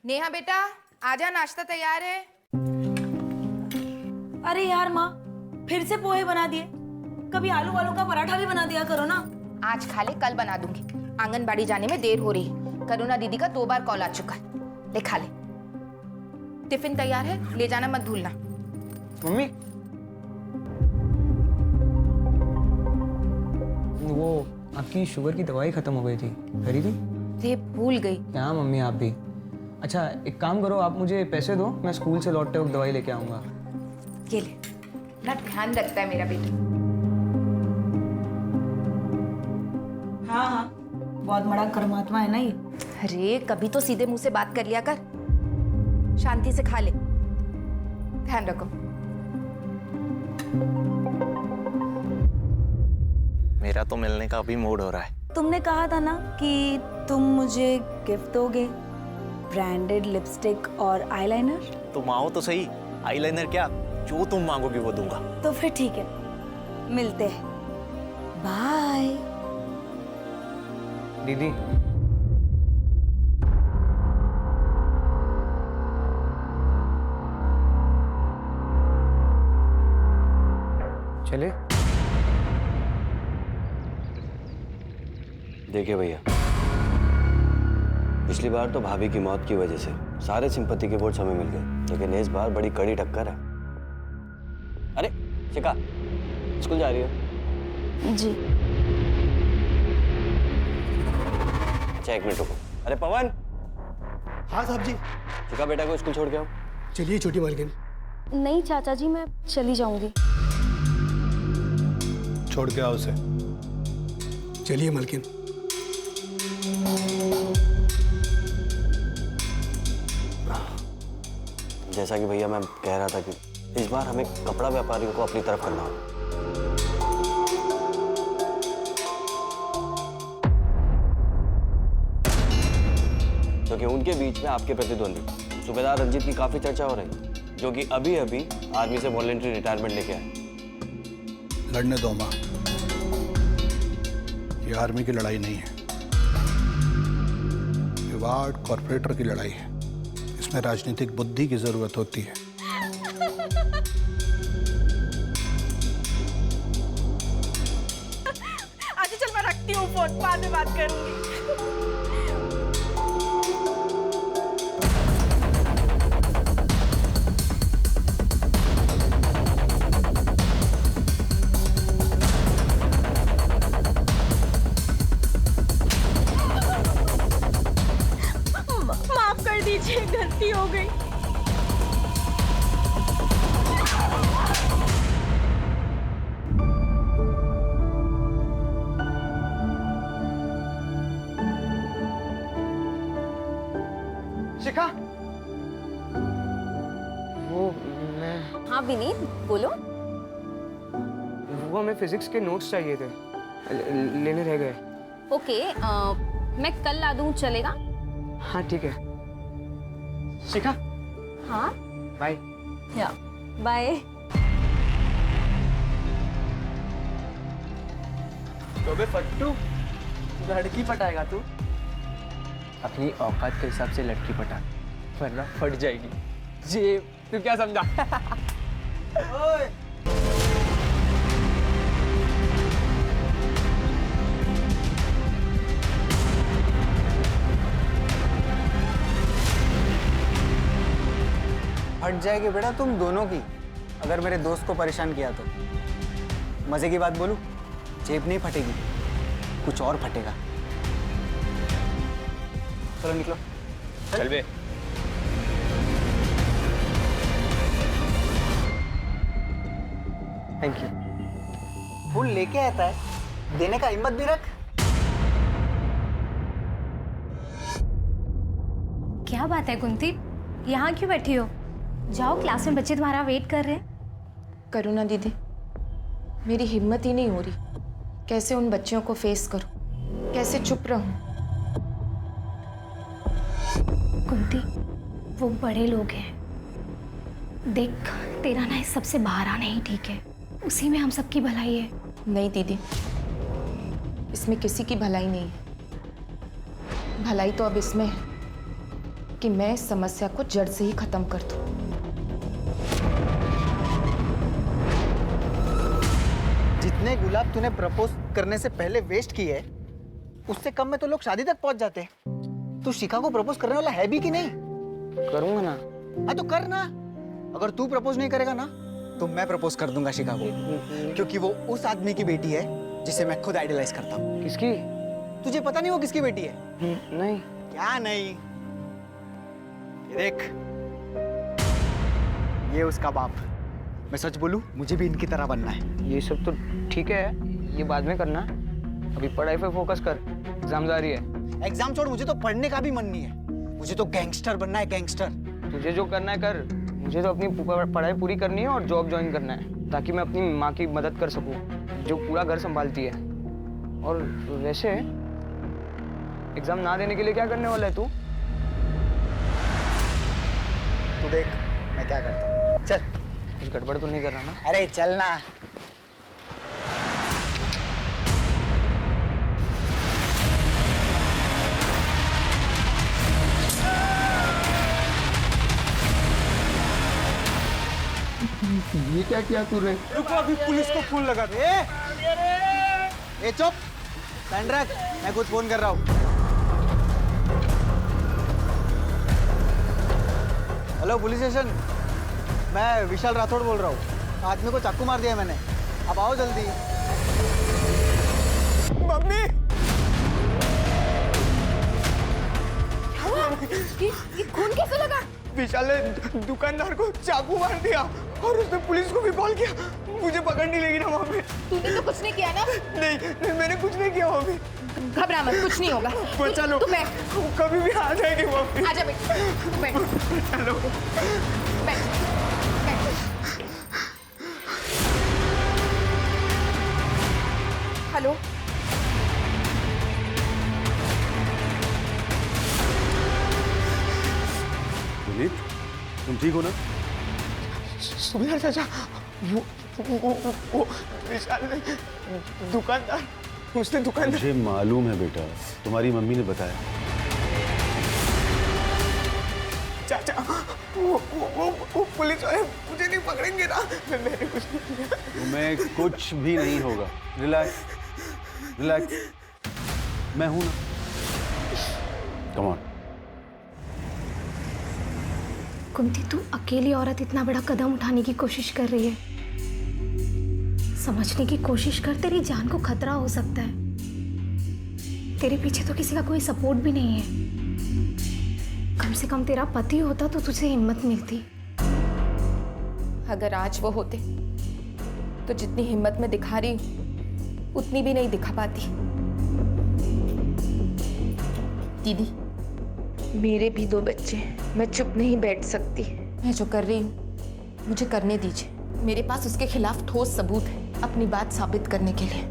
नेहा बेटा आजा, नाश्ता तैयार है। अरे यार माँ, फिर से पोहे बना दिए। कभी आलू वालू का पराठा भी बना दिया करो ना। आज खा ले, कल बना दूंगी। आंगनबाड़ी जाने में देर हो रही है। करुणा दीदी का 2 बार कॉल आ चुका है। ले खा ले। टिफिन तैयार है, ले जाना मत भूलना। मम्मी, वो आपकी शुगर की दवाई खत्म हो गई थी, खरीदी? रे भूल गई। क्या मम्मी आप भी। अच्छा एक काम करो, आप मुझे पैसे दो, मैं स्कूल से लौटते वक्त दवाई लेके आऊँगा। ये ले, ना ध्यान रखता है मेरा बेटा। हाँ हाँ, बहुत बड़ा कर्मात्मा है ना ये। अरे कभी तो सीधे मुंह से बात कर लिया कर। शांति से खा ले, ध्यान रखो। मेरा तो मिलने का अभी मूड हो रहा है। तुमने कहा था ना कि तुम मुझे गिफ्ट दोगे, ब्रांडेड लिपस्टिक और आईलाइनर। तुम आओ तो सही, आईलाइनर क्या, जो तुम मांगोगी वो दूंगा। तो फिर ठीक है, मिलते हैं। बाय। दीदी चले। देखिए भैया, पिछली बार तो भाभी की मौत की वजह से सारे सिंपत्ति के वोट्स हमें मिल गए, लेकिन इस बार बड़ी कड़ी टक्कर है। अरे शिखा, स्कूल जा रही हो? जी। अच्छा 1 मिनट रुको। अरे पवन। हाँ साहब जी। शिखा बेटा को स्कूल छोड़ के आओ। चलिए छोटी मालकिन। नहीं चाचा जी, मैं चली जाऊंगी। छोड़ के आओ उसे। चलिए मालकिन। जैसा कि भैया मैं कह रहा था कि इस बार हमें कपड़ा व्यापारियों को अपनी तरफ करना होगा। क्योंकि उनके बीच में आपके प्रतिद्वंदी सूबेदार रंजीत की काफी चर्चा हो रही है, जो कि अभी अभी आर्मी से वॉलंटरी रिटायरमेंट लेके आए। लड़ने दो माँ, ये आर्मी की लड़ाई नहीं है, ये वार्ड कॉर्पोरेटर की लड़ाई है। इसमें राजनीतिक बुद्धि की जरूरत होती है। अच्छा चल, मैं रखती हूँ फोन, बाद में बात करूंगी। माफ कर दीजिए, गलती हो गई। शिखा, वो मैं हाँ विनीत, बोलो। वो हमें फिजिक्स के नोट्स चाहिए थे, लेने रह गए। ओके, मैं कल ला दूँ, चलेगा? हाँ ठीक है। शिखा हाँ बाय। या बाय। तो बे फट्टू, लड़की पटाएगा तू? अपनी औकात के हिसाब से लड़की पटा, वरना फट जाएगी। जी तू क्या समझा? ओए फट जाएगी बेटा तुम दोनों की, अगर मेरे दोस्त को परेशान किया तो। मजे की बात बोलूं, जेब नहीं फटेगी, कुछ और फटेगा। चलो निकलो। चल बे। Thank you. फूल लेके आता है, देने का हिम्मत भी रख। क्या बात है कुंती, यहाँ क्यों बैठी हो? जाओ, क्लास में बच्चे तुम्हारा वेट कर रहे हैं। करुणा दीदी, मेरी हिम्मत ही नहीं हो रही। कैसे उन बच्चों को फेस करूं, कैसे चुप रहूं? कुंती, वो बड़े लोग हैं। देख, तेरा ना इस सबसे बाहर आना ही ठीक है। उसी में हम सबकी भलाई है। नहीं दीदी, इसमें किसी की भलाई नहीं है। भलाई तो अब इसमें है कि मैं इस समस्या को जड़ से ही खत्म कर दूं। जितने गुलाब तूने प्रपोज करने से पहले वेस्ट किए उससे कम में तो लोग शादी तक पहुंच जाते। तू शिखा को प्रपोज करने वाला है भी कि नहीं? करूंगा ना। हाँ तो कर ना। अगर तू प्रपोज नहीं करेगा ना तो मैं प्रपोज कर दूंगा शिखा को, क्योंकि वो उस आदमी की बेटी है जिसे मैं खुद आइडलाइज करता हूँ। किसकी? तुझे पता नहीं वो किसकी बेटी है? नहीं। क्या नहीं? ये देख, ये उसका बाप। मैं सच बोलूं, मुझे भी इनकी तरह बनना है। ये सब तो ठीक है, ये बाद में करना। अभी पढ़ाई पे फोकस कर, एग्जाम जारी है। एग्जाम छोड़, मुझे तो पढ़ने का भी मन नहीं है। मुझे तो गैंगस्टर बनना है, गैंगस्टर। तुझे जो करना है कर, मुझे तो अपनी पढ़ाई पूरी करनी है और जॉब ज्वाइन करना है, ताकि मैं अपनी माँ की मदद कर सकूं, जो पूरा घर संभालती है। और वैसे एग्जाम ना देने के लिए क्या करने वाला है तू? तू देख मैं क्या करता हूँ। चल। कुछ गड़बड़ तो नहीं कर रहा ना? अरे चल ना। ये क्या किया तूने? रुको, अभी पुलिस को फोन लगा दे। ए चुप, स्टैंड रख, मैं खुद फोन कर रहा हूँ। हेलो पुलिस स्टेशन, मैं विशाल राठौड़ बोल रहा हूँ। आदमी को चाकू मार दिया मैंने, अब आओ जल्दी। मम्मी! ये खून कैसे लगा? विशाल ने दुकानदार को चाकू मार दिया और उसने पुलिस को भी कॉल किया। मुझे पकड़ नहीं लेगी ना वहाँ पे। तूने तो कुछ नहीं किया ना? नहीं, मैंने कुछ नहीं किया वहाँ पे। घबरा मत, कुछ नहीं होगा। बचा लो। तू बैठ। कभी भी आ जाएगी वहाँ पे। आजा बेटा, बैठ। बचा लो। बैठ, बैठ। हेलो, विनीत, तुम ठीक हो ना? सुबह चाचा, वो विशाल ने दुकानदार, उसने दुकानदार। मुझे मालूम है बेटा, तुम्हारी मम्मी ने बताया। चाचा, वो पुलिस वाले मुझे नहीं पकड़ेंगे ना? मैंने कुछ नहीं किया। तुम्हें कुछ भी नहीं होगा। रिलैक्स, रिलैक्स, मैं हूं ना। Come on. कुंती, तू अकेली औरत इतना बड़ा कदम उठाने की कोशिश कर रही है। समझने की कोशिश कर, तेरी जान को खतरा हो सकता है। तेरे पीछे तो किसी का कोई सपोर्ट भी नहीं है। कम से कम तेरा पति होता तो तुझे हिम्मत मिलती। अगर आज वो होते तो जितनी हिम्मत मैं दिखा रही हूं उतनी भी नहीं दिखा पाती। दीदी, मेरे भी 2 बच्चे हैं, मैं चुप नहीं बैठ सकती। मैं जो कर रही हूँ मुझे करने दीजिए। मेरे पास उसके खिलाफ ठोस सबूत है अपनी बात साबित करने के लिए।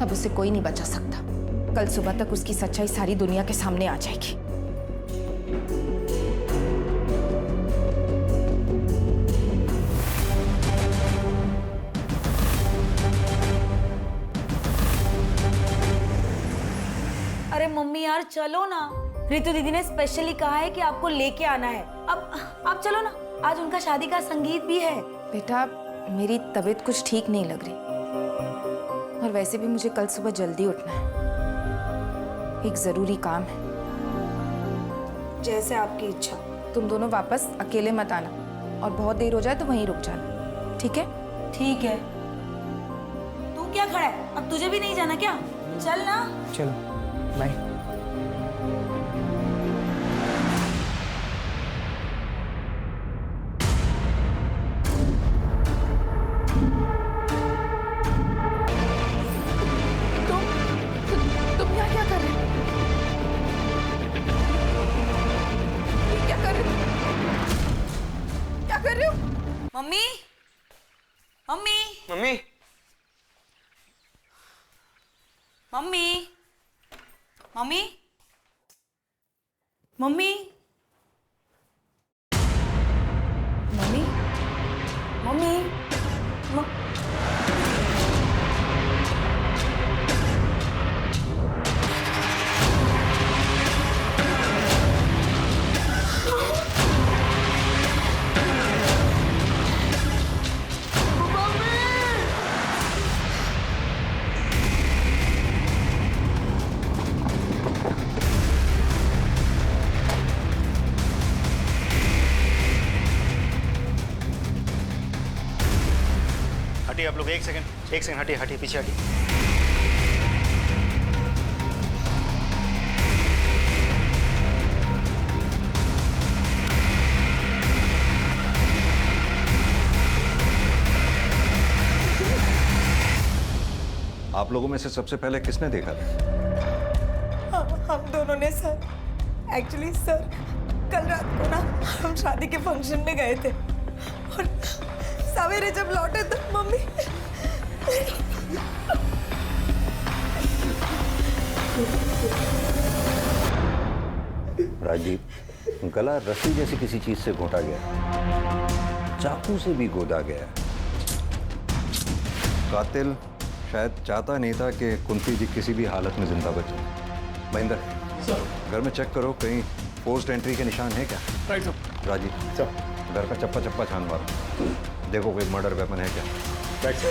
अब उसे कोई नहीं बचा सकता। कल सुबह तक उसकी सच्चाई सारी दुनिया के सामने आ जाएगी। अरे मम्मी यार चलो ना, रितु दीदी ने स्पेशली कहा है कि आपको लेके आना है। अब आप चलो ना, आज उनका शादी का संगीत भी है। बेटा, मेरी तबीयत कुछ ठीक नहीं लग रही और वैसे भी मुझे कल सुबह जल्दी उठना है। एक जरूरी काम है। जैसे आपकी इच्छा। तुम दोनों वापस अकेले मत आना और बहुत देर हो जाए तो वहीं रुक जाना, ठीक है? ठीक है। तू क्या खड़ा है? अब तुझे भी नहीं जाना क्या? चल ना। चलो, बाय। तुम यहाँ क्या कर रहे हो? क्या कर रहे हो? क्या कर रहे हो? Mummy, mummy, mummy, mummy, mummy, mummy, mummy, mummy, लोग एक सेकंड हटिए हटिए पीछे हटिए। आप लोगों में से सबसे पहले किसने देखा था? हम दोनों ने सर। एक्चुअली सर कल रात को ना हम शादी के फंक्शन में गए थे और सवेरे जब लौटे तो मम्मी राजदीप, गला रस्सी जैसी किसी चीज से घोटा गया, चाकू से भी गोदा गया। कातिल शायद चाहता नहीं था कि कुंती जी किसी भी हालत में जिंदा बचे। महेंद्र, घर में चेक करो, कहीं पोस्ट एंट्री के निशान है क्या? Right sir. राजीव, घर का चप्पा चप्पा छान मारो, देखो कोई मर्डर वेपन है क्या। Right sir.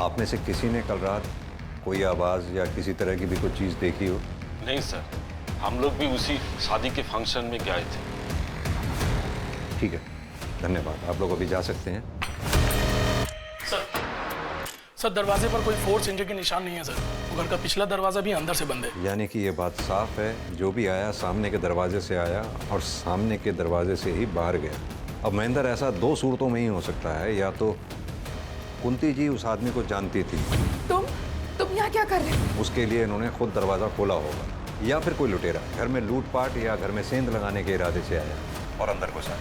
आप में से किसी ने कल रात कोई आवाज या किसी तरह की भी कोई चीज देखी हो? नहीं सर, हम लोग भी उसी शादी के फंक्शन में गए थे। ठीक है, धन्यवाद। आप लोग अभी जा सकते हैं। सर दरवाजे पर कोई फोर्स एंट्री के निशान नहीं है सर। वो घर का पिछला दरवाजा भी अंदर से बंद है। यानी कि ये बात साफ है, जो भी आया सामने के दरवाजे से आया और सामने के दरवाजे से ही बाहर गया। अब महेंद्र, ऐसा दो सूरतों में ही हो सकता है, या तो कुंती जी उस आदमी को जानती थी, तुम यहाँ क्या कर रहे हो? उसके लिए इन्होंने खुद दरवाजा खोला होगा, या फिर कोई लुटेरा घर में लूटपाट या घर में सेंध लगाने के इरादे से आया और अंदर घुसा।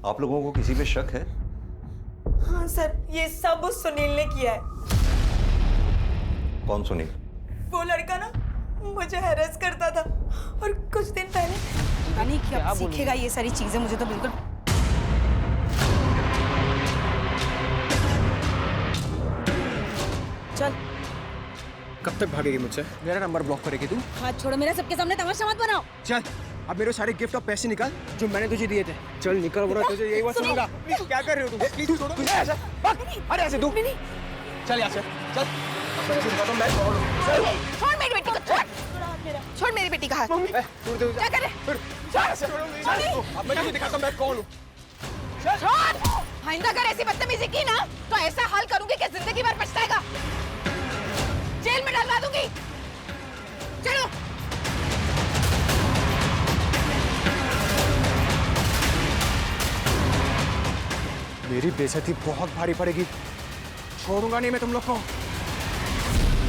आप लोगों को किसी पे शक है? हाँ सर, ये सब उस सुनील ने किया है। कौन सुनील? वो लड़का ना मुझे हैरेस करता था और कुछ दिन पहले पता नहीं क्या सीखेगा ये सारी चीजें, मुझे तो बिल्कुल। चल। कब तक भागेगी मुझसे? मेरा नंबर ब्लॉक करेगी तू? हाथ छोड़ो मेरा, सबके सामने तमाशा मत बनाओ। चल, अब मेरे सारे गिफ्ट और पैसे निकाल जो मैंने तुझे दिए थे। चल निकल, वरना तुझे यही बात सुनूंगा। क्या कर रहे हो तुम? प्लीज छोड़ो। तुझे ऐसे अरे ऐसे तू चल यहाँ से, चल। छोड़ मेरी बेटी को, छोड़ मेरी बेटी का हाथ। क्या कर रहे? अब मैं तुझे दिखाता हूँ मैं कौन हूँ। छोड़! आइंदा अगर ऐसी बदतमीजी की ना तो ऐसा हाल करूंगी कि जिंदगी भर पछताएगा। जेल में डलवा दूंगी। चलो। मेरी बेइज्जती बहुत भारी पड़ेगी, छोड़ूंगा नहीं मैं तुम लोग को।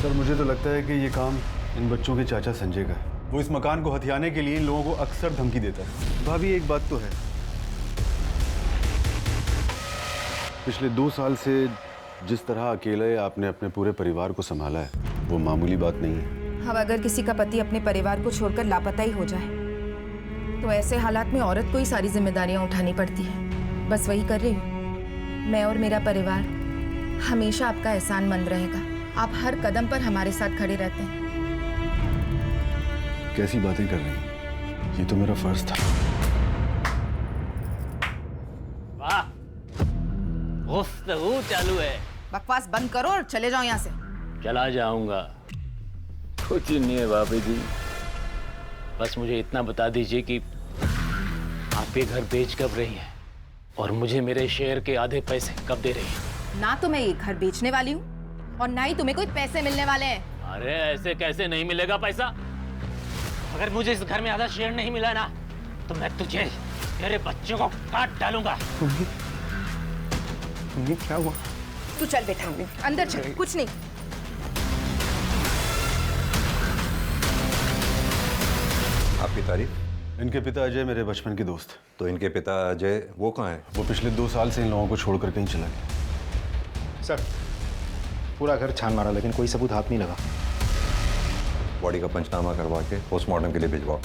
सर, मुझे तो लगता है कि ये काम इन बच्चों के चाचा संजय का है। वो इस मकान को हथियाने के लिए इन लोगों को अक्सर धमकी देता है। भाभी, एक बात तो है, पिछले 2 साल से जिस तरह अकेले आपने अपने पूरे परिवार को संभाला है, वो मामूली बात नहीं है। अब अगर किसी का पति अपने परिवार को छोड़कर लापता ही हो जाए तो ऐसे हालात में औरत को ही सारी जिम्मेदारियां उठानी पड़ती है। बस वही कर रही हूँ। मैं और मेरा परिवार हमेशा आपका एहसानमंद रहेगा। आप हर कदम पर हमारे साथ खड़े रहते हैं। कैसी बातें कर रही हैं? ये तो मेरा फर्ज था। वाह, गुफ्तगू चालू है। बकवास बंद करो और चले जाओ यहाँ से। चला जाऊंगा। कुछ नहीं है भाभी जी, बस मुझे इतना बता दीजिए कि आप ये घर बेच कब रही हैं और मुझे मेरे शेयर के आधे पैसे कब दे रही हैं? ना तो मैं ये घर बेचने वाली हूँ और ना ही तुम्हें कोई पैसे मिलने वाले हैं। अरे ऐसे कैसे नहीं मिलेगा पैसा? अगर मुझे इस घर में आधा शेयर नहीं मिला ना तो मैं तुझे, तेरे बच्चों को काट डालूंगा। ये क्या हुआ? तू चल बेटा, अंदर चल। कुछ नहीं। आपकी तारीफ? इनके पिता अजय मेरे बचपन के दोस्त। तो इनके पिता अजय वो कहाँ हैं? वो पिछले 2 साल से इन लोगों को छोड़कर कहीं चला गया। सर, पूरा घर छान मारा लेकिन कोई सबूत हाथ नहीं लगा। बॉडी का पंचनामा करवा के पोस्टमार्टम के लिए भिजवाओ।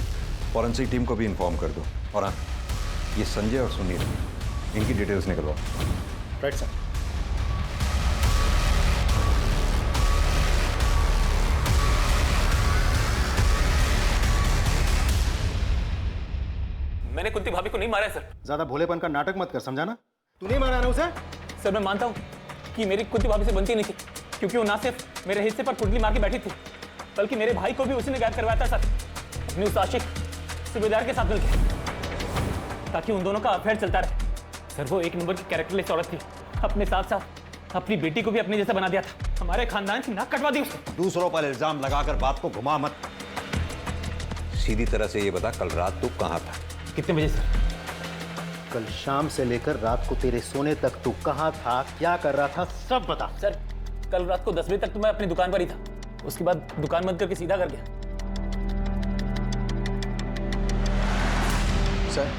फॉरेंसिक टीम को भी इन्फॉर्म कर दो। और हाँ, ये संजय और सुनील, इनकी डिटेल्स निकलवाओ। Right sir. मैंने कुंती भाभी को नहीं मारा है सर। ज्यादा भोलेपन का नाटक मत कर, समझा ना? तू नहीं मारा ना उसे? सर मैं मानता हूँ कि मेरी कुंती भाभी से बनती नहीं थी, क्योंकि वो ना सिर्फ मेरे हिस्से पर कुंडली मार के बैठी थी, बल्कि मेरे भाई को भी उसी ने गायब करवाया था सर, अपने उस आशिक सूबेदार के साथ मिलकर, ताकि उन दोनों का अफेयर चलता रहे। सर वो एक नंबर की कैरेक्टरलेस औरत थी, अपने साथ साथ अपनी बेटी को भी अपने जैसा बना दिया था, हमारे खानदान की नाक कटवा दी उसने। दूसरों पर इल्जाम लगाकर बात को घुमा मत, सीधी तरह से ये बता कल रात तू कहाँ था? कितने बजे सर? कल शाम से लेकर रात को तेरे सोने तक तू कहाँ था, क्या कर रहा था, सब बता। सर कल रात को 10 बजे तक तो मैं अपनी दुकान पर ही था, उसके बाद दुकान बंद करके सीधा घर गया। सर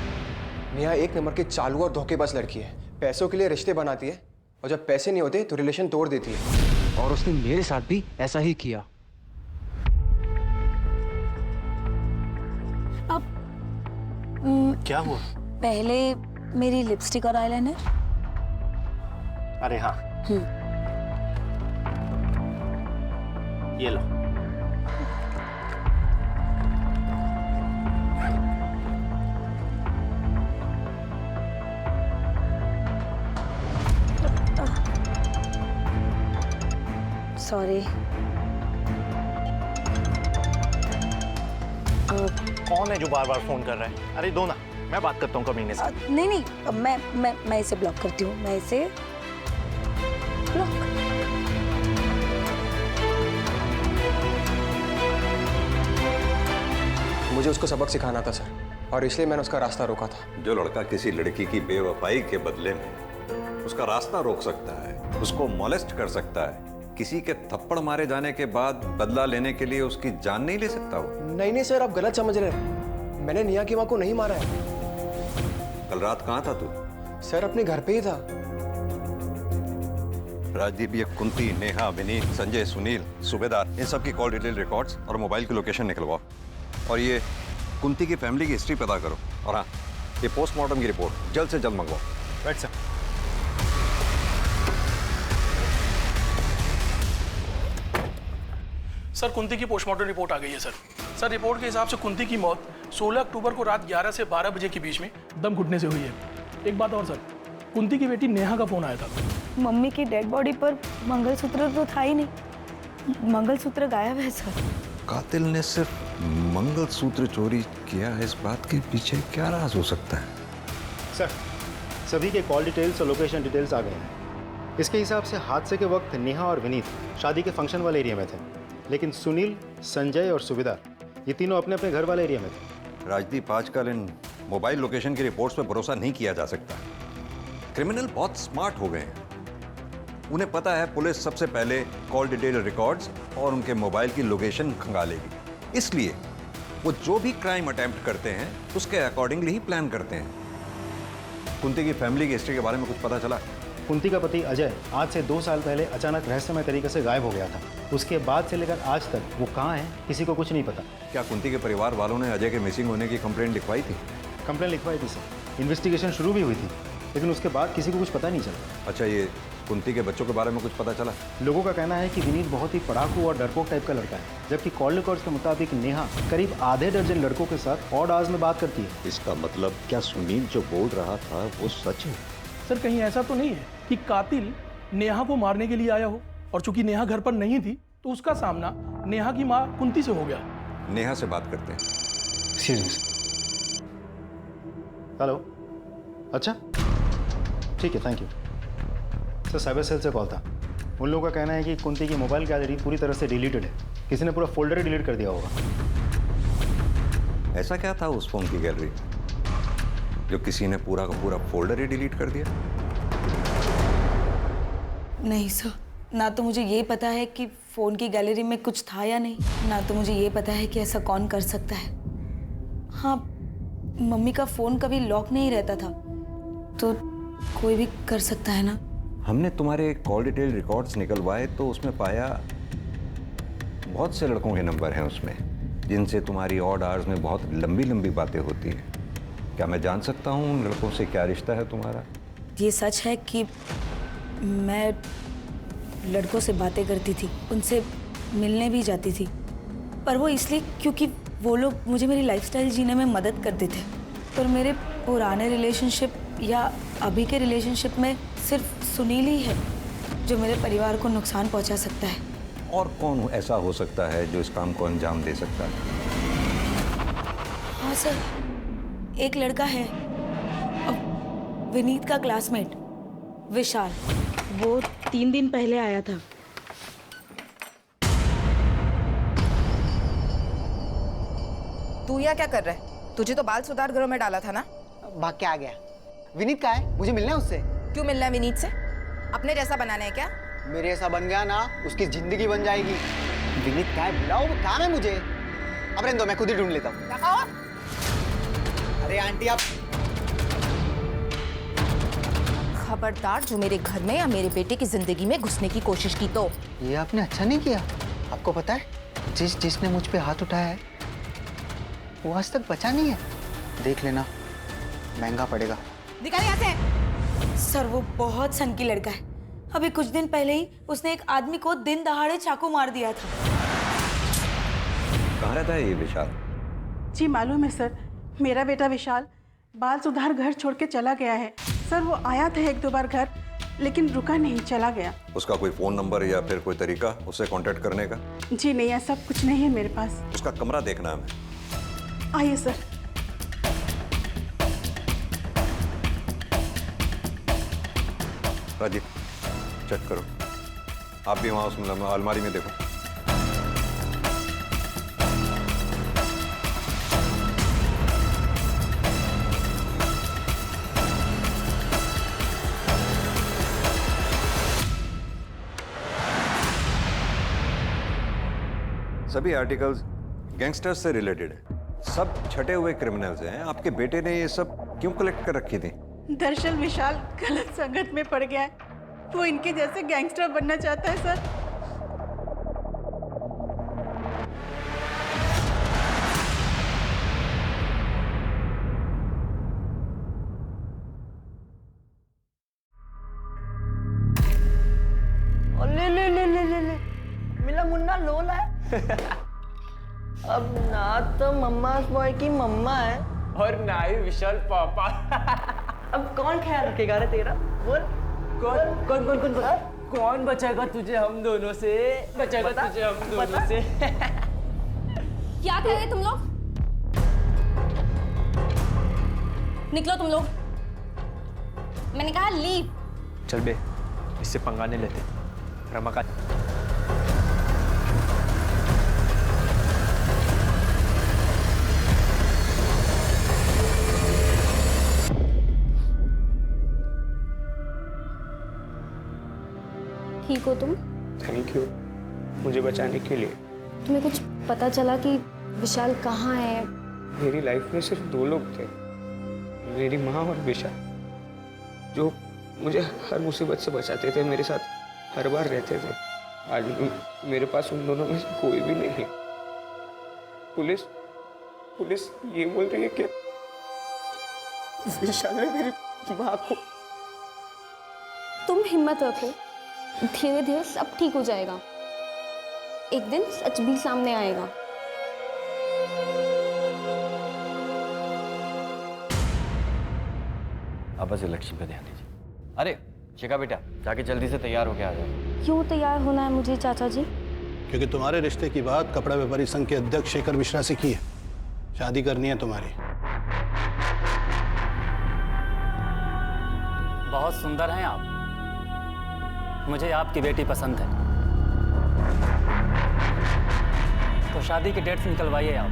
नेहा एक नंबर की चालू और धोखेबाज लड़की है, पैसों के लिए रिश्ते बनाती है और जब पैसे नहीं होते तो रिलेशन तोड़ देती है, और उसने मेरे साथ भी ऐसा ही किया। क्या हुआ? पहले मेरी लिपस्टिक और आईलाइनर। अरे हाँ, ये लो। सॉरी। कौन है जो बार बार फोन कर रहा है? अरे दो ना, मैं बात करता हूँ कमीने से। नहीं, मैं इसे ब्लॉक करती हूँ, मैं इसे ब्लॉक। मुझे उसको सबक सिखाना था सर, और इसलिए मैंने उसका रास्ता रोका था। जो लड़का किसी लड़की की बेवफाई के बदले में उसका रास्ता रोक सकता है, उसको मोलेस्ट कर सकता है, किसी के थप्पड़ मारे जाने के बाद बदला लेने के लिए उसकी जान नहीं ले सकता वो? नहीं सर, आप गलत समझ रहे हैं, मैंने नेहा की माँ को नहीं मारा है। कल रात कहाँ था तू? सर अपने घर पे ही था। राजदीप, ये कुंती, नेहा, विनीत, संजय, सुनील, सूबेदार, इन सब की कॉल डिटेल रिकॉर्ड्स और मोबाइल की लोकेशन निकलवाओ, और ये कुंती की फैमिली की हिस्ट्री पता करो, और हाँ ये पोस्टमार्टम की रिपोर्ट जल्द से जल्द मंगवाओ। Right sir. सर कुंती की पोस्टमार्टम रिपोर्ट आ गई है सर। सर रिपोर्ट के हिसाब से कुंती की मौत 16 अक्टूबर को रात 11 से 12 बजे के बीच में दम घुटने से हुई है। एक बात और सर, कुंती की बेटी नेहा का फोन आया था। मम्मी की डेड बॉडी पर मंगलसूत्र तो था ही नहीं, मंगलसूत्र गायब है सर। कातिल ने सिर्फ मंगलसूत्र चोरी किया है, इस बात के पीछे क्या राज हो सकता है? सर सभी के कॉल डिटेल्स और लोकेशन डिटेल्स आ गए हैं। इसके हिसाब से हादसे के वक्त नेहा और विनीत शादी के फंक्शन वाले एरिया में थे, लेकिन सुनील, संजय और सूबेदार ये तीनों अपने अपने घर वाले एरिया में थे। राजदीप, आजकल इन मोबाइल लोकेशन की रिपोर्ट्स पर भरोसा नहीं किया जा सकता। क्रिमिनल बहुत स्मार्ट हो गए हैं, उन्हें पता है पुलिस सबसे पहले कॉल डिटेल रिकॉर्ड्स और उनके मोबाइल की लोकेशन खंगालेगी, इसलिए वो जो भी क्राइम अटेम्प्ट करते हैं उसके अकॉर्डिंगली ही प्लान करते हैं। कुंती की फैमिली की हिस्ट्री के बारे में कुछ पता चला? कुंती का पति अजय आज से 2 साल पहले अचानक रहस्यमय तरीके से गायब हो गया था। उसके बाद से लेकर आज तक वो कहाँ है किसी को कुछ नहीं पता। क्या कुंती के परिवार वालों ने अजय के मिसिंग होने की कंप्लेंट लिखवाई थी? कंप्लेंट लिखवाई थी सर, इन्वेस्टिगेशन शुरू भी हुई थी, लेकिन उसके बाद किसी को कुछ पता नहीं चला। अच्छा, ये कुंती के बच्चों के बारे में कुछ पता चला? लोगों का कहना है कि विनीत बहुत ही पढ़ाकू और डरपोक टाइप का लड़का है, जबकि कॉल रिकॉर्ड्स के मुताबिक नेहा करीब आधे दर्जन लड़कों के साथ ऑड आवर्स में बात करती है। इसका मतलब क्या सुनील जो बोल रहा था वो सच है? सर कहीं ऐसा तो नहीं है कि कातिल नेहा को मारने के लिए आया हो, और चूंकि नेहा घर पर नहीं थी तो उसका सामना नेहा की माँ कुंती से हो गया। नेहा से बात करते हैं। हेलो, अच्छा ठीक है, thank you sir. Cyber cell से कॉल था। उन लोगों का कहना है कि कुंती की मोबाइल गैलरी पूरी तरह से डिलीटेड है, किसी ने पूरा फोल्डर ही डिलीट कर दिया होगा। ऐसा क्या था उस फोन की गैलरी जो किसी ने पूरा का पूरा फोल्डर ही डिलीट कर दिया? नहीं सर, ना तो मुझे ये पता है कि फ़ोन की गैलरी में कुछ था या नहीं, ना तो मुझे ये पता है कि ऐसा कौन कर सकता है। हाँ, मम्मी का फ़ोन कभी लॉक नहीं रहता था, तो कोई भी कर सकता है ना। हमने तुम्हारे कॉल डिटेल रिकॉर्ड्स निकलवाए तो उसमें पाया बहुत से लड़कों के नंबर हैं उसमें, जिनसे तुम्हारी ऑड आवर्स में बहुत लंबी लंबी बातें होती हैं। क्या मैं जान सकता हूँ उन लड़कों से क्या रिश्ता है तुम्हारा? ये सच है कि मैं लड़कों से बातें करती थी, उनसे मिलने भी जाती थी, पर वो इसलिए क्योंकि वो लोग मुझे मेरी लाइफस्टाइल जीने में मदद करते थे। पर मेरे पुराने रिलेशनशिप या अभी के रिलेशनशिप में सिर्फ सुनील ही है जो मेरे परिवार को नुकसान पहुंचा सकता है। और कौन ऐसा हो सकता है जो इस काम को अंजाम दे सकता है? हाँ सर, एक लड़का है, विनीत का क्लासमेट विशाल। वो 3 दिन पहले आया था। तू यहाँ क्या कर रहा है? तुझे तो बाल सुधार गृह में डाला था ना? भाग के आ गया। विनीत कहाँ है? मुझे मिलना है उससे। क्यों मिलना है विनीत से? अपने जैसा बनाना है क्या? मेरे ऐसा बन गया ना, उसकी जिंदगी बन जाएगी। विनीत कहाँ है? बुलाओ, काम है मुझे। अब रहने दो, मैं खुद ही ढूंढ लेता हूँ। अरे आंटी आप खबरदार जो मेरे घर में या मेरे बेटे की जिंदगी में घुसने की कोशिश की तो। ये आपने अच्छा नहीं किया। आपको पता है जिसने मुझ पे हाथ उठाया है वो आज तक बचा नहीं है। देख लेना, महंगा पड़ेगा। निकाल यहाँ से। सर वो बहुत सनकी लड़का है। अभी कुछ दिन पहले ही उसने एक आदमी को दिन दहाड़े चाकू मार दिया था। कहाँ रहता है ये विशाल? जी मालूम है सर, मेरा बेटा विशाल बाल सुधार घर छोड़ के चला गया है। सर वो आया था 1-2 बार घर, लेकिन रुका नहीं, चला गया। उसका कोई फोन नंबर या फिर कोई तरीका उससे कांटेक्ट करने का? जी नहीं, ऐसा कुछ नहीं है मेरे पास। उसका कमरा देखना है हमें। आइए सर। राजीव चेक करो, आप भी वहां उस अलमारी में देखो। सभी आर्टिकल्स गैंगस्टर्स से रिलेटेड है, सब छटे हुए क्रिमिनल्स हैं। आपके बेटे ने ये सब क्यों कलेक्ट कर रखी थी? दरअसल विशाल गलत संगत में पड़ गया है, वो इनके जैसे गैंगस्टर बनना चाहता है सर। ले ले ले ले ले ले मेरा मुन्ना लोला है। अब ना तो मम्मा बॉय की मम्मा है और ना ही विशाल पापा। अब कौन ख्याल रखेगा रे तेरा? बोल कौन कौन कौन कौन कौन बचाएगा तुझे हम दोनों से? बचाएगा तुझे हम दोनों से। क्या कह रहे तुम लोग? निकलो तुम लोग। मैंने कहा लीव। चल बे, इससे पंगा नहीं लेते। रमाकांत ठीक हो तुम? थैंक यू मुझे बचाने के लिए। तुम्हें कुछ पता चला कि विशाल कहाँ है? मेरी लाइफ में सिर्फ 2 लोग थे, मेरी माँ और विशाल, जो मुझे हर मुसीबत से बचाते थे, मेरे साथ हर बार रहते थे। आज मेरे पास उन दोनों में से कोई भी नहीं है। पुलिस ये बोल रही है कि विशाल ने मेरी माँ को। तुम हिम्मत रखो, धीरे धीरे सब ठीक हो जाएगा। एक दिन सच भी सामने आएगा। आप बस इलेक्शन पे ध्यान दीजिए। अरे शिखा बेटा, जाके जल्दी से तैयार होके आ जाओ। क्यों तैयार होना है मुझे चाचा जी? क्योंकि तुम्हारे रिश्ते की बात कपड़ा व्यापारी संघ के अध्यक्ष शेखर मिश्रा से की है। शादी करनी है तुम्हारी। बहुत सुंदर हैं आप, मुझे आपकी बेटी पसंद है। तो शादी की डेट्स निकलवाइए आप।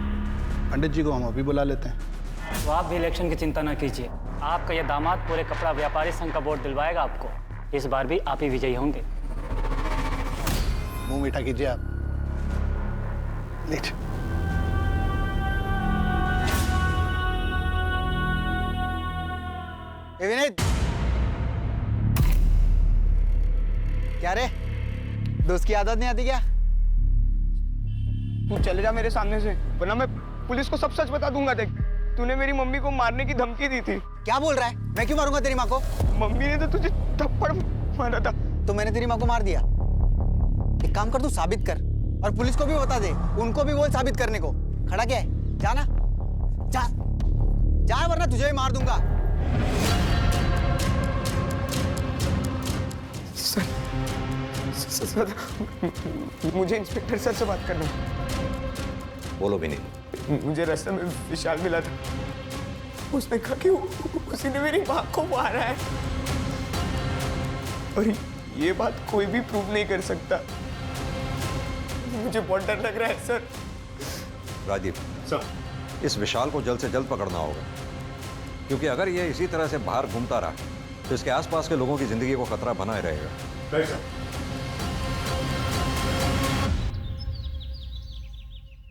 पंडित जी को हम अभी बुला लेते हैं। तो आप भी इलेक्शन की चिंता न कीजिए, आपका ये दामाद पूरे कपड़ा व्यापारी संघ का वोट दिलवाएगा आपको। इस बार भी आप ही विजयी होंगे। मुंह मीठा कीजिए आप। लेट। विनीत, क्या रे, दोस्त की आदत नहीं आती क्या? तू चले जा मेरे सामने से, वरना मैं पुलिस को सब सच बता दूंगा। देख, तूने मेरी मम्मी को मारने की धमकी दी थी। क्या बोल रहा है? मैं क्यों मारूंगा तेरी माँ को? मम्मी ने तो तुझे थप्पड़ मारा था। तो मैंने तेरी माँ को मार दिया? एक काम कर, तू साबित कर और पुलिस को भी बता दे, उनको भी बोल साबित करने को। खड़ा क्या है? जाना जा। जा वरना तुझे ही मार दूंगा। सर, मुझे इंस्पेक्टर सर से बात करना है। बोलो विनीत। मुझे रास्ते में विशाल मिला था, उसने कहा कि उसी ने मेरी माँ को मारा है, और ये बात कोई भी प्रूव नहीं कर सकता। मुझे बहुत डर लग रहा है सर। राजीव सर, इस विशाल को जल्द से जल्द पकड़ना होगा, क्योंकि अगर ये इसी तरह से बाहर घूमता रहा तो इसके आसपास के लोगों की जिंदगी को खतरा बना ही रहेगा।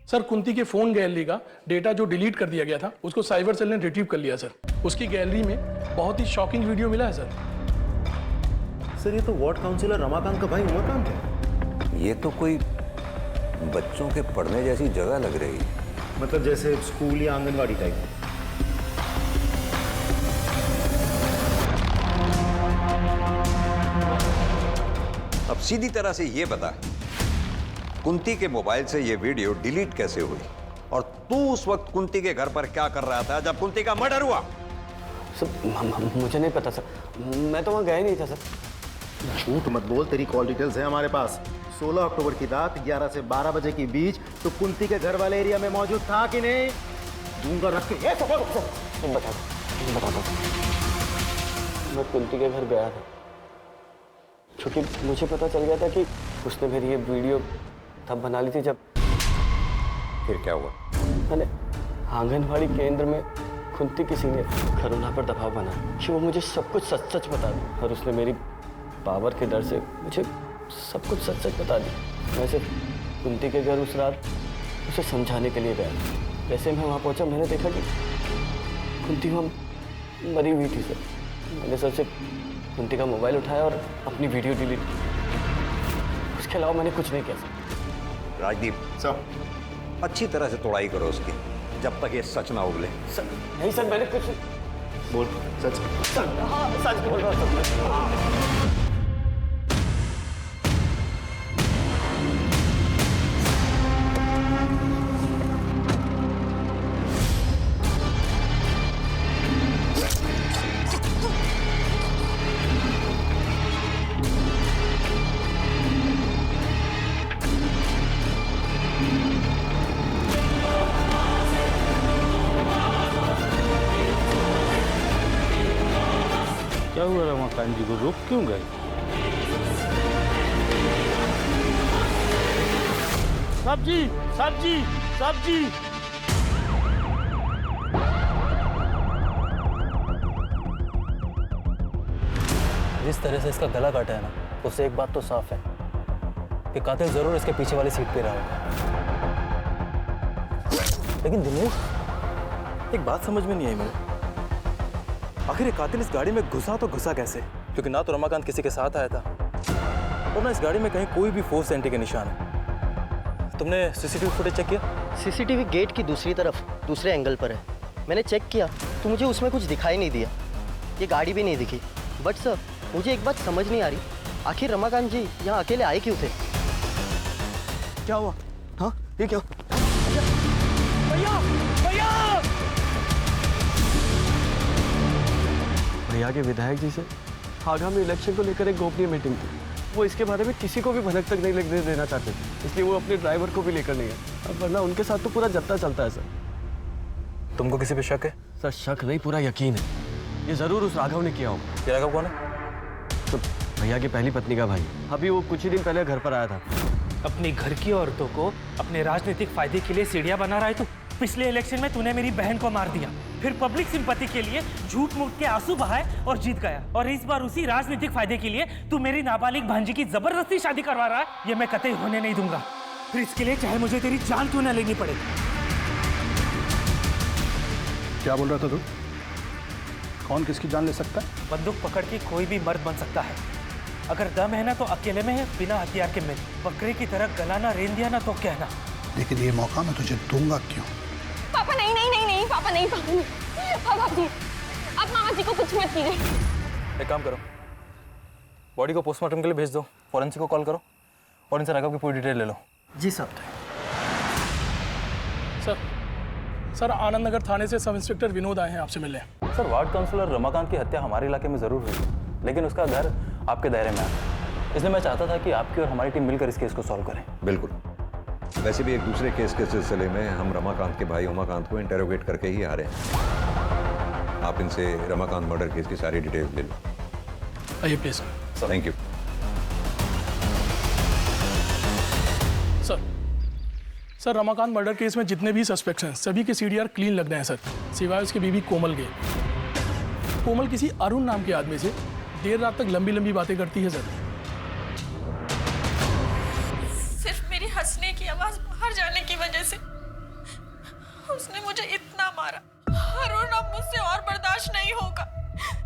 सर, कुंती के फोन गैलरी का डेटा जो डिलीट कर दिया गया था उसको साइबर सेल ने रिट्रीव कर लिया सर। उसकी गैलरी में बहुत ही शॉकिंग वीडियो मिला है सर। ये तो वार्ड काउंसिलर रमाकांत का भाई उमाकांत है। ये तो कोई बच्चों के पढ़ने जैसी जगह लग रही है। मतलब जैसे स्कूल या आंगनवाड़ी टाइप। अब सीधी तरह से ये बता, कुंती के मोबाइल से ये वीडियो डिलीट कैसे हुई, और तू उस वक्त कुंती के घर पर क्या कर रहा था जब कुंती का मर्डर हुआ? सर, मुझे नहीं पता सर, मैं तो वहां गया नहीं था सर। झूठ मत बोल, तेरी कॉल डिटेल्स है हमारे पास। 16 अक्टूबर की रात 11 से 12 बजे के बीच तो कुंती के घर वाले एरिया में मौजूद था कि नहीं? दूंगा रख के। बता मैं कुंती के घर गया था, क्योंकि मुझे पता चल गया था कि उसने मेरी ये वीडियो तब बना ली थी जब। फिर क्या हुआ? मैंने आंगनवाड़ी केंद्र में कुंती किसी ने करुणा पर दबाव बनाया कि वो मुझे सब कुछ सच सच बता दी, और उसने मेरी पावर के डर से मुझे सब कुछ सच सच बता दी। मैं सिर्फ कुंती के घर उस रात उसे समझाने के लिए गया। जैसे मैं वहाँ पहुँचा, मैंने देखा कि कुंती वहाँ मरी हुई थी सर। मैंने सर से कुंती का मोबाइल उठाया और अपनी वीडियो डिलीट की। उसके अलावा मैंने कुछ नहीं किया सर। राजदीप सर, अच्छी तरह से तोड़ाई करो उसकी, जब तक ये सच ना उगले। सर नहीं सर, मैंने कुछ बोल सच। सच बोल रहा था। क्या हुआ रमाकांत जी को, रुक क्यों गए? सब्जी सब्जी सब्जी। जिस तरह से इसका गला काटा है ना, उससे एक बात तो साफ है कि कातिल जरूर इसके पीछे वाली सीट पे रहा होगा। लेकिन दिनेश, एक बात समझ में नहीं आई मुझे, आखिर ये कातिल इस गाड़ी में घुसा तो घुसा कैसे? क्योंकि ना तो रमाकांत किसी के साथ आया था, और ना इस गाड़ी में कहीं कोई भी फोर्स एंट्री के निशान है। तुमने सीसीटीवी फुटेज चेक किया? सीसीटीवी गेट की दूसरी तरफ दूसरे एंगल पर है। मैंने चेक किया तो मुझे उसमें कुछ दिखाई नहीं दिया, ये गाड़ी भी नहीं दिखी। बट सर, मुझे एक बात समझ नहीं आ रही, आखिर रमाकांत जी यहाँ अकेले आए क्यों थे? क्या हुआ? हाँ, ये क्या? भैया भैया भैया के विधायक जी से आगामी इलेक्शन को लेकर एक गोपनीय मीटिंग थी। वो इसके बारे में किसी को भी भनक तक नहीं लगने देना चाहते थे, इसलिए वो अपने ड्राइवर को भी लेकर नहीं है। अब वरना उनके साथ तो पूरा जत्था चलता है सर। तुमको किसी पे शक है? सर शक नहीं, पूरा यकीन है। ये जरूर उस राघव ने किया होगा। ये राघव कौन है? तो भैया की पहली पत्नी का भाई, अभी वो कुछ ही दिन पहले घर पर आया था। अपनी घर की औरतों को अपने राजनीतिक फायदे के लिए सीढ़ियां बना रहा है तू। पिछले इलेक्शन में तूने मेरी बहन को मार दिया, फिर पब्लिक सिंपैथी के लिए झूठ मूठ के आंसू बहाए और जीत गया, और इस बार उसी राजनीतिक फायदे के लिए तू मेरी नाबालिग भांजी की जबरदस्ती शादी करवा रहा है। ये मैं कतई होने नहीं दूंगा, फिर इसके लिए चाहे मुझे तेरी जान क्यों न लेनी पड़े। क्या बोल रहा था तू? कौन किसकी जान ले सकता है? बंदूक पकड़ के कोई भी मर्द बन सकता है, अगर दम है ना तो अकेले में है, बिना हथियार के मिल। बकरे की तरह गलाना रेन दिया ना तो कहना। लेकिन ये मौका मैं तुझे दूंगा क्यों? पापा नहीं नहीं नहीं नहीं, पापा नहीं, पापा नहीं। पापा जी, आप मामा जी को कुछ मत कीजिए। एक काम करो, बॉडी को पोस्टमार्टम के लिए भेज दो, फॉरेंसिक को कॉल करो और इनसे राघव की पूरी डिटेल ले लो। जी साहब। सर, सर आनंद नगर थाने से सब इंस्पेक्टर विनोद आए हैं आपसे मिलने। सर वार्ड काउंसलर रमाकांत की हत्या हमारे इलाके में ज़रूर हुई, लेकिन उसका घर आपके दायरे में आता है, इसलिए मैं चाहता था कि आपकी और हमारी टीम मिलकर इस केस को सॉल्व करें। बिल्कुल। वैसे भी एक दूसरे केस के सिलसिले में हम रमाकांत के भाई उमाकांत को इंटेरोगेट करके ही आ रहे हैं। आप इनसे रमाकांत मर्डर केस की सारी डिटेल्स ले लो। आइए please. Thank you. Sir Ramakant murder case में जितने भी सस्पेक्ट्स हैं सभी के सीडीआर क्लीन लग रहे हैं सर, सिवाय उसकी बीवी कोमल के। कोमल किसी अरुण नाम के आदमी से देर रात तक लंबी लंबी बातें करती है सर। सिर्फ मेरी हंसने की आवाज बाहर जाने की वजह से उसने मुझे इतना मारा। अरुण अब मुझसे और बर्दाश्त नहीं होगा,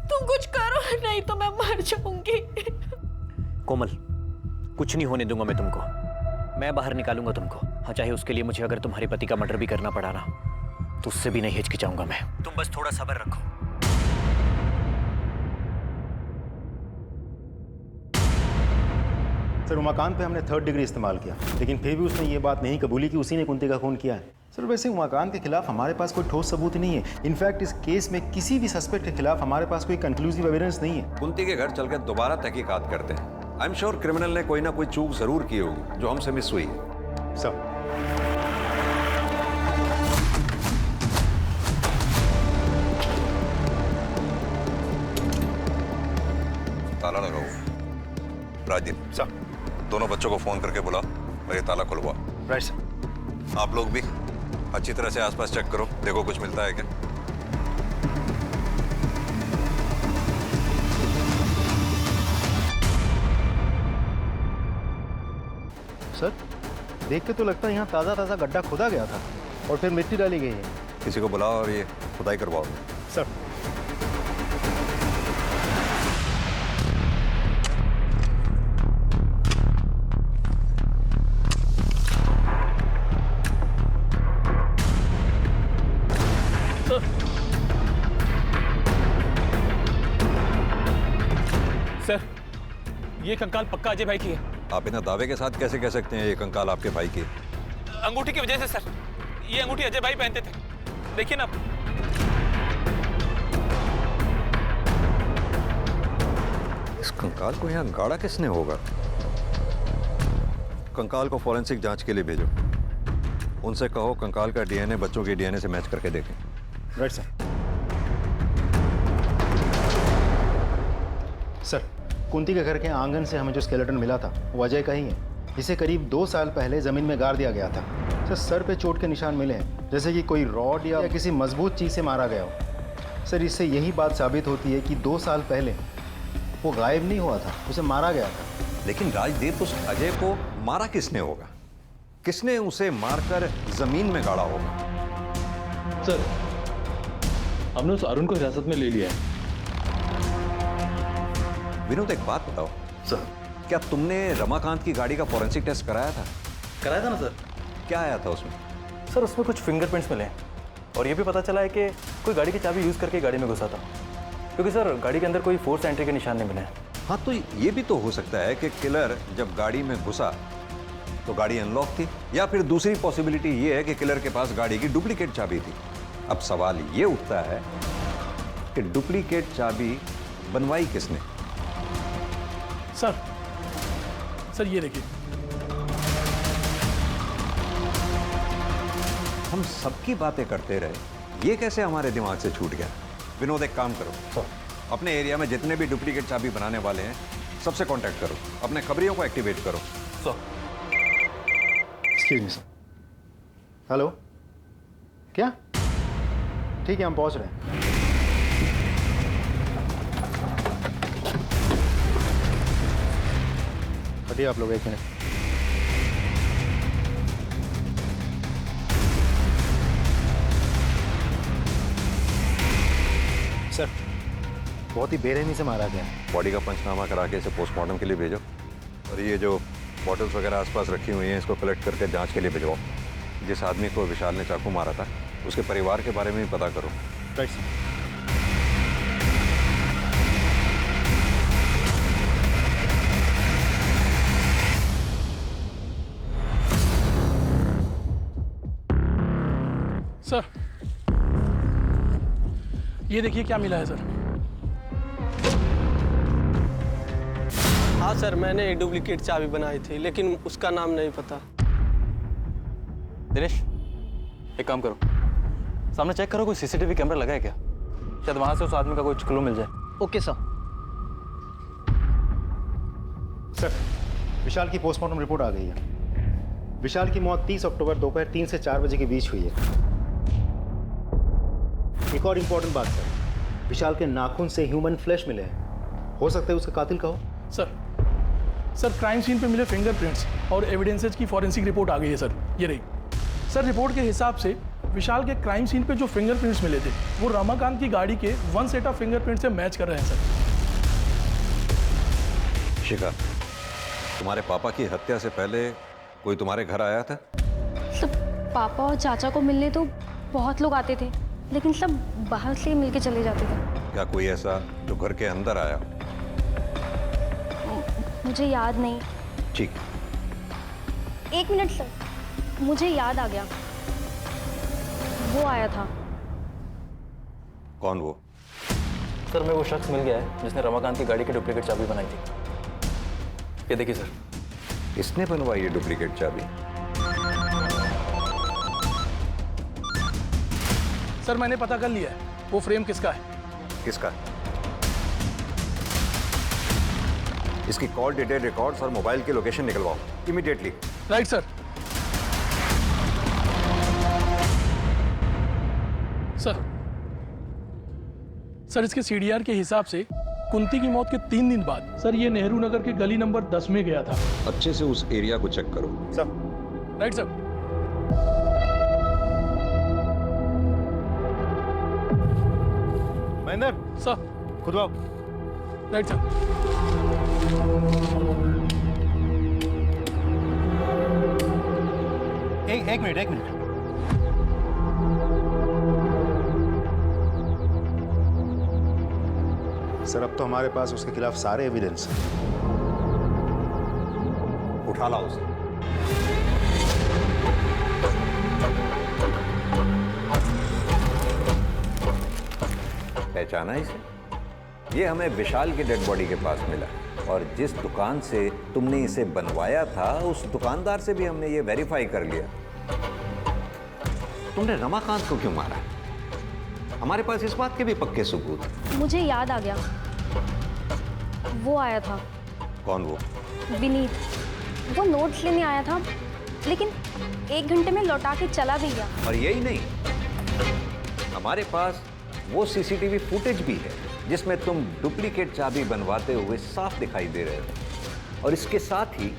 तुम कुछ करो नहीं तो मैं मर जाऊंगी। कोमल, कुछ नहीं होने दूंगा मैं तुमको, मैं बाहर निकालूंगा तुमको। हाँ, चाहे उसके लिए मुझे अगर तुम्हारे पति का मर्डर भी करना पड़ा ना, तो उससे भी नहीं हिचकिचाऊंगा मैं। तुम बस थोड़ा सब्र रखो। सर उमाकांत पे हमने 3rd डिग्री इस्तेमाल किया, लेकिन फिर भी उसने ये बात नहीं कबूली कि उसी ने कुंती का खून किया है। सर वैसे उमाकांत के खिलाफ हमारे पास कोई ठोस सबूत नहीं है। इनफैक्ट इस केस में किसी भी सस्पेक्ट के खिलाफ हमारे पास कोई कंक्लूसिव एविडेंस नहीं है। कुंती के घर चलकर दोबारा तहकीकात करते हैं। आई एम श्योर क्रिमिनल ने कोई ना कोई चूक जरूर की होगी जो हमसे मिस हुई है। सर ताला लगाओ। राजीव सर, दोनों बच्चों को फोन करके बुलाओ और ये ताला खुलवाओ। Right sir. आप लोग भी अच्छी तरह से आसपास चेक करो, देखो कुछ मिलता है क्या। सर देख के तो लगता है यहाँ ताज़ा ताज़ा गड्ढा खोदा गया था और फिर मिट्टी डाली गई है। किसी को बुलाओ और ये खुदाई करवाओ। सर सर ये कंकाल पक्का अजय भाई की है। आप इतना दावे के साथ कैसे कह सकते हैं ये कंकाल आपके भाई की? अंगूठी की वजह से सर, ये अंगूठी अजय भाई पहनते थे, देखिए ना। इस कंकाल को यहाँ गाड़ा किसने होगा? कंकाल को फॉरेंसिक जांच के लिए भेजो। उनसे कहो कंकाल का डीएनए बच्चों के डीएनए से मैच करके देखें। Right sir. सर कुंती के घर के आंगन से हमें जो स्केलेटन मिला था वो अजय का ही है, जिसे करीब 2 साल पहले जमीन में गाड़ दिया गया था। सर पे चोट के निशान मिले हैं, जैसे कि कोई रॉड या किसी मजबूत चीज से मारा गया हो। सर इससे यही बात साबित होती है कि 2 साल पहले वो गायब नहीं हुआ था, उसे मारा गया था। लेकिन राजदीप, उस अजय को मारा किसने होगा? किसने उसे मारकर जमीन में गाड़ा होगा? सर हमने उस अरुण को हिरासत में ले लिया है। विनोद एक बात बताओ सर, क्या तुमने रमाकांत की गाड़ी का फॉरेंसिक टेस्ट कराया था? कराया था ना सर। क्या आया था उसमें? सर उसमें कुछ फिंगरप्रिंट्स मिले और ये भी पता चला है कि कोई गाड़ी की चाबी यूज़ करके गाड़ी में घुसा था, क्योंकि सर गाड़ी के अंदर कोई फोर्स एंट्री के निशान नहीं मिले हैं। हाँ, तो ये भी तो हो सकता है कि किलर जब गाड़ी में घुसा तो गाड़ी अनलॉक थी, या फिर दूसरी पॉसिबिलिटी ये है कि किलर के पास गाड़ी की डुप्लीकेट चाबी थी। अब सवाल ये उठता है कि डुप्लीकेट चाबी बनवाई किसने? सर ये देखिए, हम सबकी बातें करते रहे, ये कैसे हमारे दिमाग से छूट गया? विनोद एक काम करो, अपने एरिया में जितने भी डुप्लीकेट चाबी बनाने वाले हैं सबसे कांटेक्ट करो, अपने खबरियों को एक्टिवेट करो। Excuse me sir. हेलो, क्या? ठीक है हम पहुंच रहे हैं। हटिए आप लोग 1 मिनट। सर बहुत ही बेरहमी से मारा गया। बॉडी का पंचनामा करा के इसे पोस्टमार्टम के लिए भेजो, और ये जो बॉटल्स वगैरह आसपास रखी हुई हैं इसको कलेक्ट करके जांच के लिए भिजवाओ। जिस आदमी को विशाल ने चाकू मारा था उसके परिवार के बारे में भी पता करो। Right sir. ये देखिए क्या मिला है सर। हाँ सर, मैंने डुप्लीकेट चाबी बनाई थी, लेकिन उसका नाम नहीं पता। दिनेश, एक काम करो, सामने चेक करो कोई सीसीटीवी कैमरा लगा है क्या, शायद वहां से उस आदमी का कोई क्लू मिल जाए। Okay sir. सर, विशाल की पोस्टमार्टम रिपोर्ट आ गई है। विशाल की मौत 30 अक्टूबर दोपहर 3 से 4 बजे के बीच हुई है। एक और इम्पोर्टेंट बात सर, विशाल के नाखून से ह्यूमन फ्लैश मिले हैं। हो सकता है उसका कातिल का हो। सर क्राइम सीन पे मिले फिंगरप्रिंट्स और एविडेंसेज की फॉरेंसिक रिपोर्ट आ गई है सर। ये रही सर। रिपोर्ट के हिसाब से विशाल के क्राइम सीन पे जो फिंगरप्रिंट्स मिले थे वो रमाकांत की गाड़ी के 1 सेट ऑफ फिंगरप्रिंट से मैच कर रहे हैं सर। शिखा, तुम्हारे पापा की हत्या से पहले कोई तुम्हारे घर आया था? सब पापा और चाचा को मिलने तो बहुत लोग आते थे, लेकिन सब बाहर से ही मिलके चले जाते थे। क्या कोई ऐसा जो घर के अंदर आया? मुझे याद नहीं। ठीक। 1 मिनट सर, मुझे याद आ गया, वो आया था। कौन वो? सर, मैं वो शख्स मिल गया है जिसने रमाकांत की गाड़ी की डुप्लीकेट चाबी बनाई थी। ये देखिए सर। इसने बनवाई है डुप्लीकेट चाबी? सर मैंने पता कर लिया है वो फ्रेम किसका है। किसका? इसकी कॉल डिटेल रिकॉर्ड्स और मोबाइल की लोकेशन निकलवाओ इमीडिएटली। Right sir. सर इसके सीडीआर के हिसाब से कुंती की मौत के 3 दिन बाद सर ये नेहरू नगर के गली नंबर 10 में गया था। अच्छे से उस एरिया को चेक करो। Sir. Right sir. Mahendra. Sir. खुद आओ। Right sir. एक मिनट। सर, अब तो हमारे पास उसके खिलाफ सारे एविडेंस हैं। उठा लाओ उसे। पहचाना इसे? ये हमें विशाल की डेड बॉडी के पास मिला और जिस दुकान से तुमने इसे बनवाया था उस दुकानदार से भी हमने ये वेरीफाई कर लिया। तुमने रमाकांत को क्यों मारा? हमारे पास इस बात के भी पक्के सबूत। मुझे याद आ गया, वो आया था। कौन वो? विनीत। वो नोट्स लेने आया था, लेकिन 1 घंटे में लौटा के चला भी गया। और यही नहीं, हमारे पास वो सीसीटीवी फुटेज भी है जिसमें तुम डुप्लीकेट चाबी बनवाते हुए साफ दिखाई दे रहे हो। और इसके साथ ही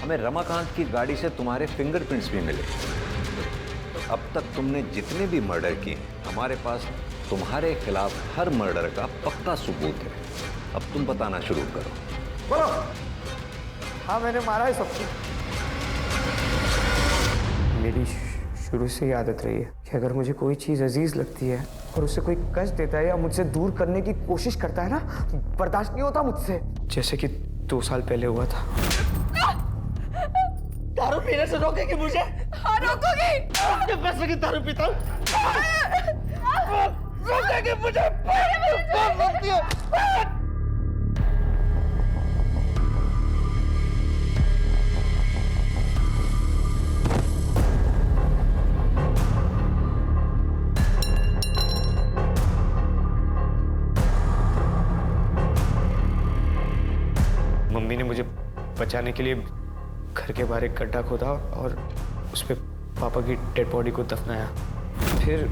हमें रमाकांत की गाड़ी से तुम्हारे फिंगरप्रिंट्स भी मिले। अब तक तुमने जितने भी मर्डर किए हमारे पास तुम्हारे खिलाफ हर मर्डर का पक्का सबूत है। अब तुम बताना शुरू करो। बोलो। हाँ, मैंने मारा है सबको। मेरी शुरू से ही आदत रही है कि अगर मुझे कोई चीज़ अजीज लगती है और उसे कोई कष्ट देता है या मुझसे दूर करने की कोशिश करता है ना, बर्दाश्त नहीं होता मुझसे। जैसे कि 2 साल पहले हुआ था। दारू पीने से रोकेगी मुझे? हाँ, रोकोगी। अपने पैसे की दारू पीता हूँ। रोकेगी मुझे? रोकती है। मम्मी ने मुझे बचाने के लिए घर के बाहर एक गड्ढा खोदा और उस पर पापा की डेड बॉडी को दफनाया। फिर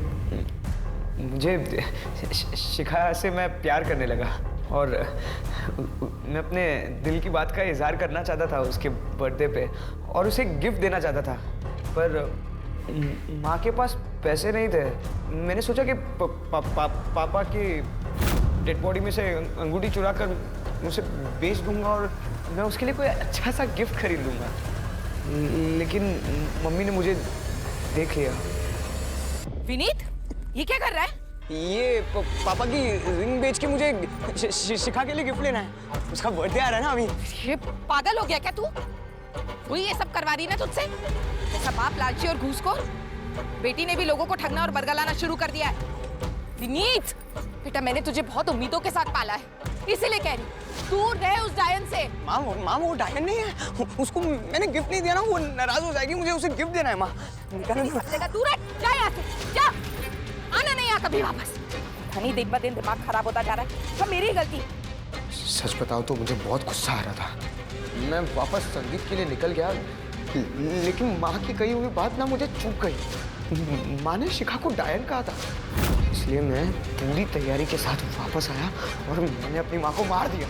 मुझे शिखा से मैं प्यार करने लगा और मैं अपने दिल की बात का इजहार करना चाहता था उसके बर्थडे पे और उसे गिफ्ट देना चाहता था, पर माँ के पास पैसे नहीं थे। मैंने सोचा कि पापा की डेड बॉडी में से अंगूठी चुरा कर उसे बेच दूंगा और मैं उसके लिए कोई अच्छा सा गिफ्ट खरीद लूंगा, लेकिन मम्मी ने मुझे देख लिया। विनीत, ये क्या कर रहा है? ये पापा की रिंग बेच के मुझे शिखा के लिए गिफ्ट लेना है। उसका बर्थडे आ रहा है ना अभी। ये पागल हो गया क्या तू? वही ये सब करवा रही ना तुझसे? जैसा बाप लालची और घूसखोर, बेटी ने भी लोगों को ठगना और बरगलाना शुरू कर दिया है। विनीत, बेटा मैंने तुझे बहुत उम्मीदों के साथ पाला है, इसीलिए कह रही हूँ दूर रहे उस डायन से। माँ वो डायन नहीं है, उसको मैंने गिफ्ट नहीं दिया ना, वो नाराज हो जाएगी, मुझे उसे गिफ्ट देना है। माँ दूर है, जा यहाँ से, जा, आना नहीं यहाँ कभी वापस। धनी दिन ब दिन दिमाग खराब होता जा रहा है, सब मेरी गलती। सच बताओ तो मुझे बहुत गुस्सा आ रहा था। मैं वापस संगीत के लिए निकल गया, लेकिन माँ की कही हुई बात ना मुझे चूक गई। माँ ने शिखा को डायन कहा था, इसलिए मैं पूरी तैयारी के साथ वापस आया और मैंने अपनी माँ को मार दिया।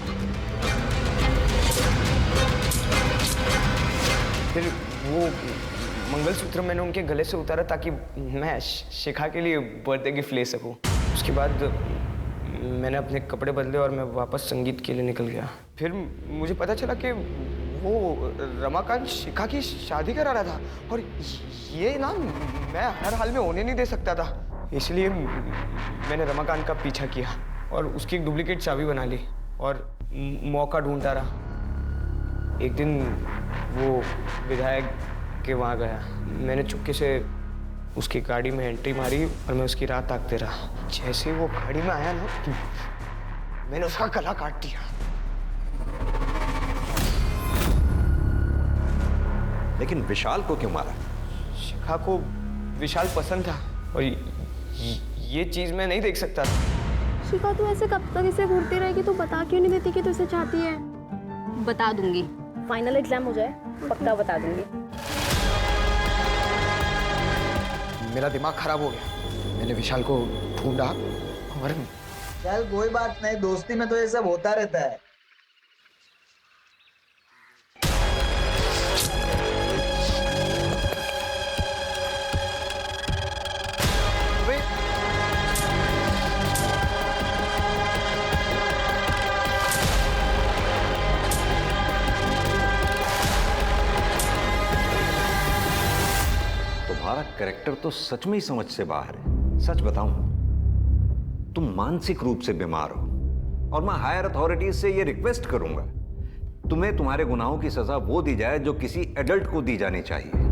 फिर वो मंगलसूत्र मैंने उनके गले से उतारा ताकि मैं शिखा के लिए बर्थडे गिफ्ट ले सकूं। उसके बाद मैंने अपने कपड़े बदले और मैं वापस संगीत के लिए निकल गया। फिर मुझे पता चला कि वो रमाकांत शिखा की शादी करा रहा था और ये ना मैं हर हाल में होने नहीं दे सकता था। इसलिए मैंने रमाकांत का पीछा किया और उसकी एक डुप्लीकेट चाबी बना ली और मौका ढूंढता रहा। एक दिन वो विधायक के वहाँ गया, मैंने चुपके से उसकी गाड़ी में एंट्री मारी और मैं उसकी राह ताकते रहा। जैसे वो गाड़ी में आया ना, मैंने उसका गला काट दिया। लेकिन विशाल को क्यों मारा? शिखा को विशाल पसंद था और ये चीज मैं नहीं देख सकता था। शिखा तू ऐसे कब तक इसे घूरती रहेगी? तू बता क्यों नहीं देती कि तू इसे चाहती है? बता दूंगी, फाइनल एग्जाम हो जाए पक्का बता दूंगी। मेरा दिमाग खराब हो गया, मैंने विशाल को ढूंढा और चल कोई बात नहीं, दोस्ती में तो ये सब होता रहता है। तुम्हारा कैरेक्टर तो सच में ही समझ से बाहर है। सच बताऊं, तुम मानसिक रूप से बीमार हो और मैं हायर अथॉरिटीज से ये रिक्वेस्ट करूंगा तुम्हें तुम्हारे गुनाहों की सजा वो दी जाए जो किसी एडल्ट को दी जानी चाहिए।